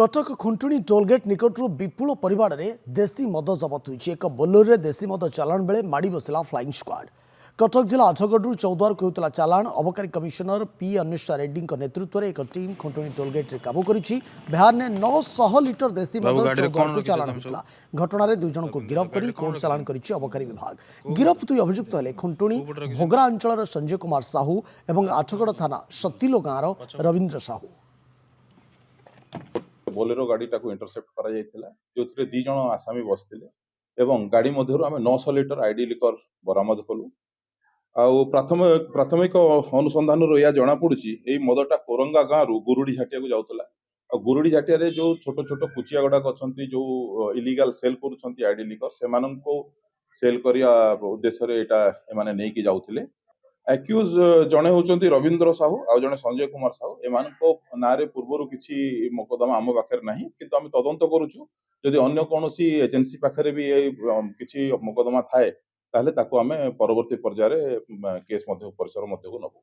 Cuttack Khuntuni toll gate निकटू विपुल परिमाण में देसी मद जबत होती। एक बोलेरो देसी मद चालाण बेले माड़ी बसला फ्लाइंग स्क्वाड। कटक जिला आठगढ़ चौद्वार को होता चालाण अबकारी कमिशनर पी अनुष्ठा रेड्डी नेतृत्व में एक टीम खुंटुणी टोलगेट काबू करी। बिहार ने 900 लिटर देसी मद चौद्वार को चालाण होता। घटना दु जन को गिरफ्त कर कोर्ट चालाण कर अबकारी विभाग। गिरफ्त दुई अभियुक्त हेले खुंटुणी भोगरा अंचल संजय कुमार साहू और आठगढ़ थाना सतीलो गाँव रवींद्र साहू। बोलेरो गाड़ी टाको इंटरसेप्ट करा जायतिला जोथिरे दी जण आसामी बसथिले एवं गाड़ी मध्यरु आमे 900 लिटर आईडी लिकर बरामद कलु। आउ प्राथमिक अनुसंधान रो या जणा पडुची एई मदटा कोरंगा गाँव गुरुडी झाटिया को जाउतला। आ गुरुडी झाटिया रे जो छोट छोट कुचिया गडा अछंती जो इलीगल सेल करूछंती आईडी लिकर सेमानन को सेल करिया उद्देश्य रे एटा एमाने नै कि जाउथिले। एक्यूज जणे होचंती रवींद्र साहू आ जणे संजय कुमार साहू एमानको नारे पूर्वरु किछि मोकदमा आम पाखरे नाही किंतु आमे तदंत करूछु। जदि अन्य कोनोसी एजेंसी पाखरे भी किछि मोकदमा थाए ताहले ताको आमे परवर्ती पर्याय रे केस मध्य परिसर मध्य को नबु।